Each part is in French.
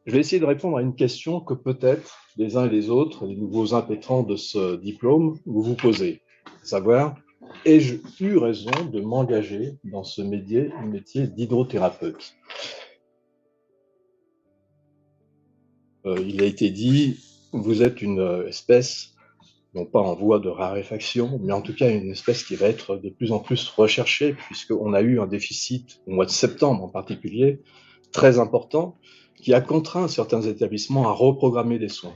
Je vais essayer de répondre à une question que peut-être les uns et les autres, les nouveaux impétrants de ce diplôme, vous vous posez. Savoir, ai-je eu raison de m'engager dans ce métier d'hydrothérapeute? Il a été dit, vous êtes une espèce, non pas en voie de raréfaction, mais en tout cas une espèce qui va être de plus en plus recherchée, puisqu'on a eu un déficit, au mois de septembre en particulier, très important, qui a contraint certains établissements à reprogrammer des soins.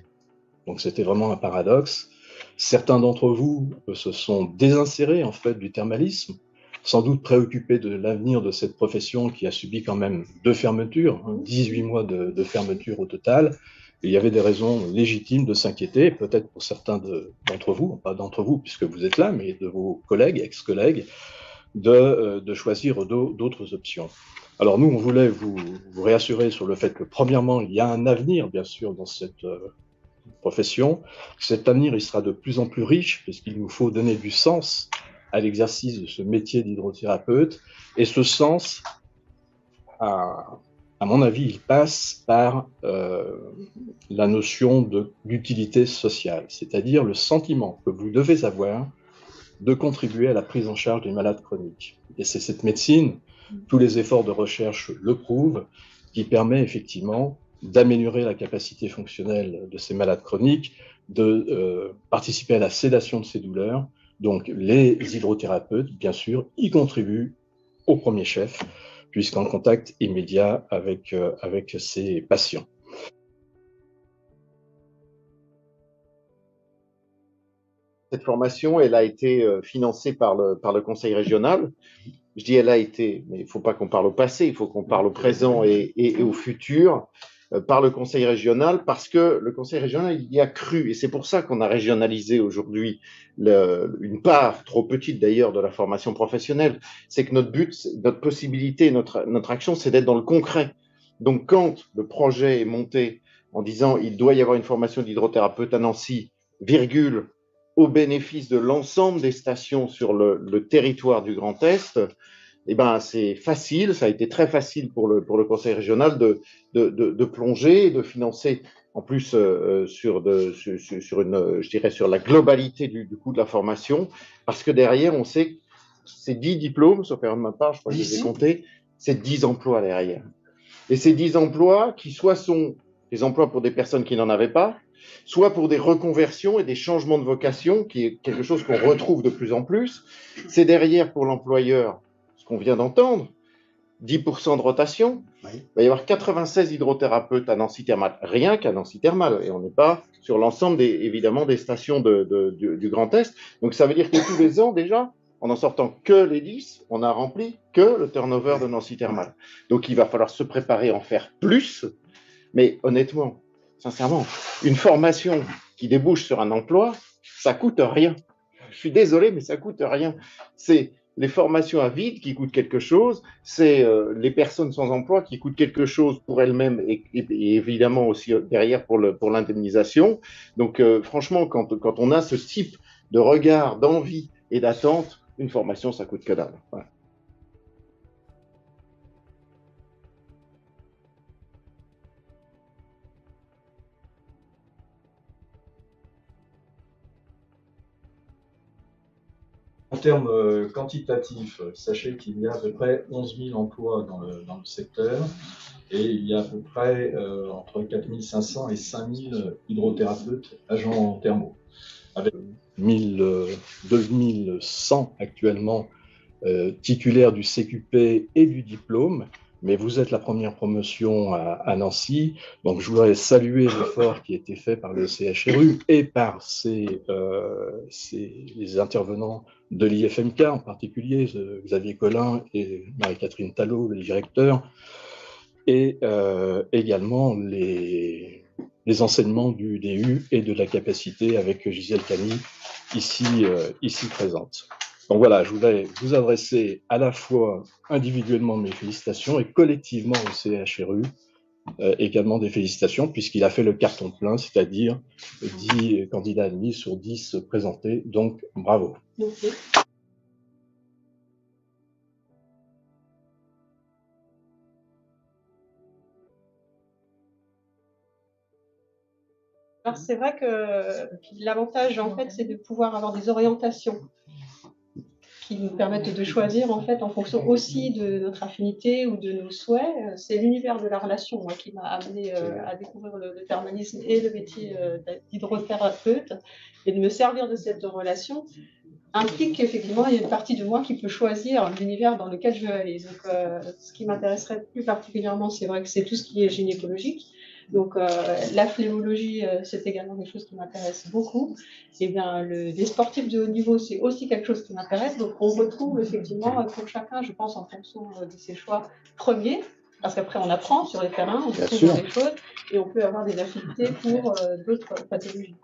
Donc c'était vraiment un paradoxe. Certains d'entre vous se sont désinsérés en fait du thermalisme, sans doute préoccupés de l'avenir de cette profession qui a subi quand même 2 fermetures, 18 mois de fermeture au total. Et il y avait des raisons légitimes de s'inquiéter, peut-être pour certains d'entre vous, pas d'entre vous puisque vous êtes là, mais de vos collègues, ex-collègues, de choisir d'autres options. Alors nous, on voulait vous réassurer sur le fait que, premièrement, il y a un avenir, bien sûr, dans cette profession. Cet avenir, il sera de plus en plus riche, puisqu'il nous faut donner du sens à l'exercice de ce métier d'hydrothérapeute. Et ce sens, à mon avis, il passe par la notion d'utilité sociale, c'est-à-dire le sentiment que vous devez avoir de contribuer à la prise en charge des malades chroniques. Et c'est cette médecine, tous les efforts de recherche le prouvent, qui permet effectivement d'améliorer la capacité fonctionnelle de ces malades chroniques, de participer à la sédation de ces douleurs. Donc les hydrothérapeutes, bien sûr, y contribuent au premier chef, puisqu'en contact immédiat avec ces patients. Cette formation, elle a été financée par le conseil régional. Je dis elle a été, mais il ne faut pas qu'on parle au passé, il faut qu'on parle au présent et au futur, par le conseil régional, parce que le conseil régional, il y a cru, et c'est pour ça qu'on a régionalisé aujourd'hui une part, trop petite d'ailleurs, de la formation professionnelle. C'est que notre but, notre possibilité, notre action, c'est d'être dans le concret. Donc quand le projet est monté en disant il doit y avoir une formation d'hydrothérapeute à Nancy, virgule, au bénéfice de l'ensemble des stations sur le territoire du Grand Est, eh ben, c'est facile, ça a été très facile pour le conseil régional de plonger et de financer en plus sur une, je dirais, sur la globalité du coût de la formation, parce que derrière, on sait que c'est 10 diplômes, sauf erreur de ma part, je crois que je les ai comptés, c'est 10 emplois derrière. Et ces 10 emplois qui soit sont des emplois pour des personnes qui n'en avaient pas, soit pour des reconversions et des changements de vocation, qui est quelque chose qu'on retrouve de plus en plus. C'est derrière pour l'employeur, ce qu'on vient d'entendre, 10% de rotation. Oui. Il va y avoir 96 hydrothérapeutes à Nancy Thermal, rien qu'à Nancy Thermal, et on n'est pas sur l'ensemble évidemment des stations du Grand Est. Donc ça veut dire que tous les ans déjà, en n'en sortant que les 10, on a rempli que le turnover de Nancy Thermal. Donc il va falloir se préparer à en faire plus, mais honnêtement, sincèrement, une formation qui débouche sur un emploi, ça coûte rien. Je suis désolé, mais ça coûte rien. C'est les formations à vide qui coûtent quelque chose, c'est les personnes sans emploi qui coûtent quelque chose pour elles-mêmes et évidemment aussi derrière pour l'indemnisation. Donc franchement, quand on a ce type de regard, d'envie et d'attente, une formation, ça coûte que dalle. Voilà. En termes quantitatifs, sachez qu'il y a à peu près 11 000 emplois dans le secteur et il y a à peu près entre 4 500 et 5 000 hydrothérapeutes agents thermaux, avec 2100 actuellement titulaires du CQP et du diplôme. Mais vous êtes la première promotion à Nancy, donc je voudrais saluer l'effort qui a été fait par le CHRU et par les intervenants de l'IFMK, en particulier Xavier Collin et Marie-Catherine Talot, le directeur, et également les enseignements du DU et de la capacité avec Gisèle Cany, ici présente. Donc voilà, je voudrais vous adresser à la fois individuellement mes félicitations et collectivement au CHRU également des félicitations, puisqu'il a fait le carton plein, c'est-à-dire 10 candidats admis sur 10 présentés, donc bravo. Merci. Alors, c'est vrai que l'avantage, en fait, c'est de pouvoir avoir des orientations qui nous permettent de choisir, en fait, en fonction aussi de notre affinité ou de nos souhaits. C'est l'univers de la relation, moi, qui m'a amené à découvrir le thermalisme et le métier d'hydrothérapeute, et de me servir de cette relation implique qu'effectivement, il y a une partie de moi qui peut choisir l'univers dans lequel je veux aller. Donc, ce qui m'intéresserait plus particulièrement, c'est vrai que c'est tout ce qui est gynécologique. Donc, la phlémologie, c'est également quelque chose qui m'intéresse beaucoup. Et bien, les sportifs de haut niveau, c'est aussi quelque chose qui m'intéresse. Donc, on retrouve effectivement pour chacun, je pense, en fonction de ses choix premiers, parce qu'après, on apprend sur les terrains, on découvre des choses, et on peut avoir des affinités pour d'autres pathologies.